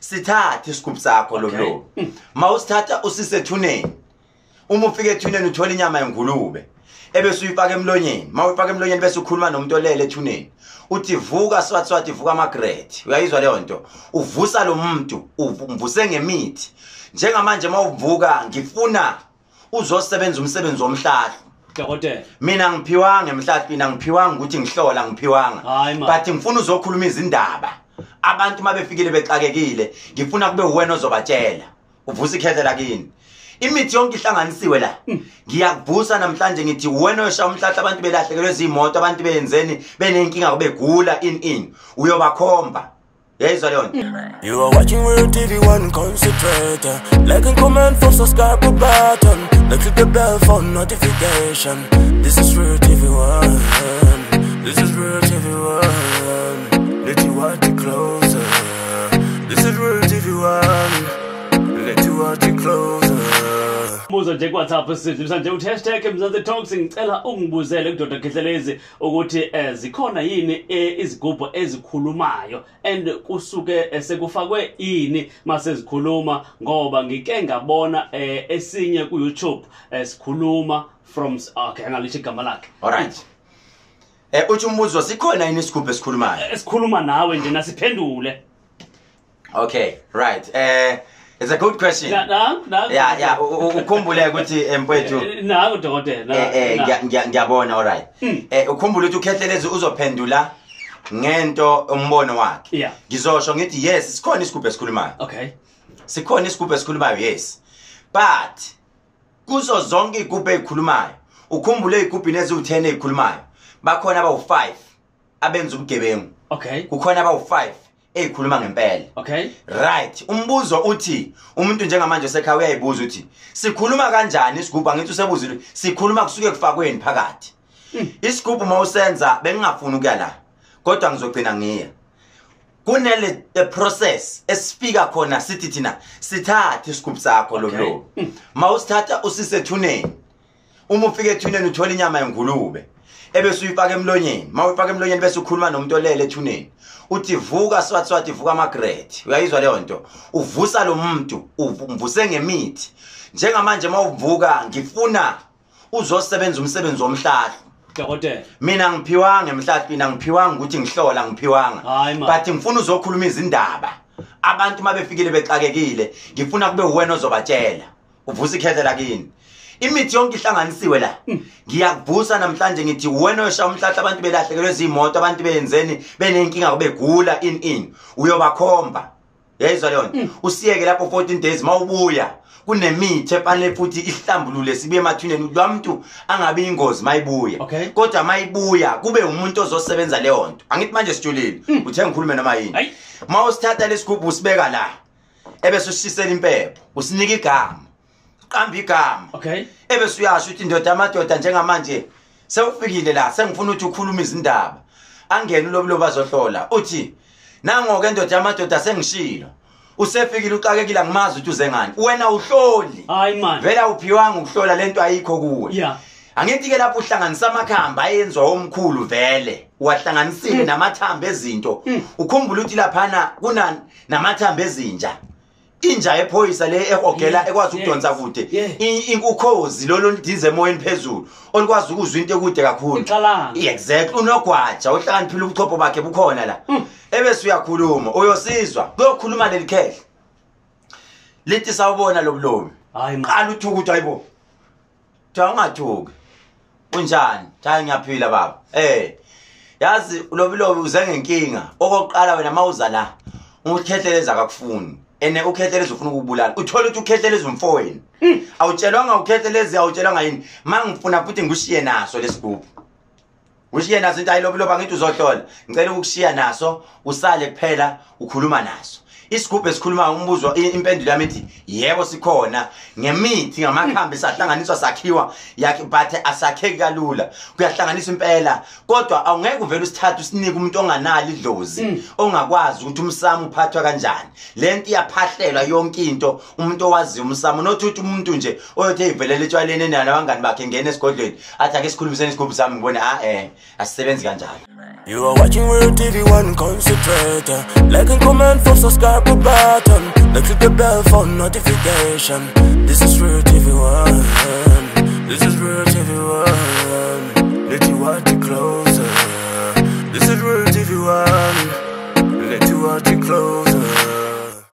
Sithathe isigubhu sakho lo. Mawusithatha usisethuneni. Uma ufika ethuneni uthola inyama yengulube. Ebese uyifaka emlonyeni. Mawuyifaka emlonyeni bese ukhuluma nomuntu olele ethuneni. Uthi vuka swathi vuka amaGreat. Uyayizwa leyo nto. Uvusa lo muntu, umvuse ngemithi. Njengamanje mawuvuka ngifuna uzosebenza umsebenzi womhlahla. Dokotela. Mina ngiphiwanga emhlahla, mina ngiphiwanga ukuthi ngihlola ngiphiwanga. But ngifuna uzokhuluma izindaba. Abantu mabefikile bexakekile, ngifuna kube uwena ozobatshela. Uvusa ikhethe lakini. Imithi yonke ihlanganisiwe la. Ngiyakuvusa namhlanje ngithi uwena oshaya umhlahla abantu belahlekelwe izimoto, abantu beyenzeni, benenkinga kubegula in. Uyobakhomba. Yayizwa leyo nto. You are watching Real TV One, concentrate. Like and comment for subscribe button. Like click the bell for notification. This is Real TV One. This is Real TV One. Let you watch it closer. This is Real TV One. Let you watch it closer. Muzo nje kwaThapha sisebenzisa nje #hashtag Mzansi Talks ngicela ungibuzele kuDr Khehlelezi ukuthi zikhona yini izigubhu ezikhulumayo and kusuke sekufakwe ini mase zikhuluma ngoba ngike ngabona esinye ku YouTube sikhuluma from okay ngalisho igama lakhe. Alright. Uthi umbuzo sikhona yini isigubhu esikhulumayo? Esikhuluma nawe nje nasiphendule. Okay, right. It's a good question. Yeah. Ukhumbule ukuthi mfowethu. Naku dokotela. Ngiyabona alright. Ukhumbule ukuthi uKhehlelezi uzophendula ngento umbono wakhe. Ngizosho ngithi yes, sikhona isigubhu esikhulumayo. Okay. Sikhona isigubhu esikhulumayo yes. But kuzo zonke igubhu ezikhulumayo, ukhumbule igubhini ezi10 ezikhulumayo. Bakhona abawu5 abenza ubugebengu. Okay. Kukhona abawu5 ezikhuluma ngempela. Okay. Right. Umbuzo uthi umuntu njengamanje sekhaya uyayibuza uthi sikhuluma kanjani isigubhu angithi usebuzile sikhuluma kusuke kufakweni phakathi. Isigubhu mawusenza bengingafuni ukuya la. Kodwa ngizogcina ngiya. Kunele the process esifika khona sithi thina sithathe isigubhu sakho lo. Mawusithatha usisethuneni. Uma ufika ethuneni uthola inyama yengulube. Ebese uyifaka emlonyeni. Mawuyifaka emlonyeni bese ukhuluma nomuntu olele ethuneni. Uthi vuka swathi vuka amaGreat. Uyayizwa leyo nto. Uvusa lo muntu, umvuse ngemithi. Njengamanje mawuvuka ngifuna uzosebenza umsebenzi womhlahla. Dokotela. Mina ngiphiwanga emhlahla, mina ngiphiwanga ukuthi ngihlola ngiphiwanga. But ngifuna uzokhuluma izindaba. Abantu mabefikile bexakekile, ngifuna kube uwena ozobatshela. Uvusa ikhethe lakini. Imithi yonke ihlanganisiwe la. Ngiyakuvusa namhlanje ngithi uwena oshaya umhlahla abantu belahlekelwe izimoto, abantu beyenzeni, benenkinga kubegula in. Uyobakhomba. Yayizwa leyo nto. Usiyeke lapho 14 days mawubuya. Kunemithi efanele futhi ihlambulule sibuye emathuneni kwamuntu angabi ingozi mayibuya. Kodwa mayibuya kube umuntu ozosebenza leyo nto. Angithi manje sijulile. Uthe ngikhulume noma yini. Mawusithatha lesigubhu usibeka la. Ebese ushisela impepho. Usinika igama. Qamba igama. Ebese uyasho ukuthi indoda amadoda njengamanje sewufikile la sengifuna ukuthi ukhuluma izindaba. Angene ulobulobu azohlola. Uthi nangoke indoda amadoda sengishilo. Usefikile uxakekile ngimazi ukuthi uze ngani. Wena uhloli. Hayi man. Vela uphiwanga ukuhlola lento ayikho kuwe. Angithi ke lapho uhlanganisa amakhamba ayenzwa omkhulu vele. Uwahlanganisile namathambo ezinto. Ukhumbula ukuthi laphana kuna namathambo ezinja. Inja ephoyisa le ehogela ekwazi ukudonsa kude. Ukhozi lolo lidize emoyeni phezulu. Olikwazi ukuzwa into ekude kakhulu. Exactly. Unogwaja ohlakaniphile ubuchopho bakhe bukhona la. Ebese uyakhuluma, uyosizwa. Kuyokhuluma leli khehle. Lithi sawubona lobulobi. Qala uthuka uthi hayibo. Cha ungathuki. Unjani? Cha ngiyaphila baba. Yazi lobulobi uze ngenkinga. Okokuqala wena mawuza la. Ukhetheleza akakufuni. Ene uKhehlelezi ufuna ukubulala. Uthola ukuthi uKhehlelezi umfowenu. Awutshelwanga uKhehlelezi awutshelwanga yini. Mangifuna futhi ngushiye naso lesigubhu. Ushiye naso into ayilobuloba ngithi uzohlola. Ngicela ukushiya naso usale kuphela ukhuluma naso. Isigubhu esikhuluma umbuzo impendulo yami ithi yebo sikhona ngemithi ngamakhambi sahlanganiswa sakhiwa yakhe but asakheki kalula kuyahlanganiswa impela kodwa awungeke uvele usithathe usinike umuntu onganali idlozi ongakwazi ukuthi umsamo uphathwa kanjani lento iyaphahlelwa yonke into umuntu owazi umsamo nothuthi umuntu nje oyothe ivelele etshwaleni nabangani bakhe ngene esigodlweni athi ake sikhulumiseni isigubhu sami ngibone asisebenzi kanjani. You are watching Real TV One, concentrate. Like and comment for subscribe subscribe button. Then click the bell for notification. This is Real TV One. This is Real TV One.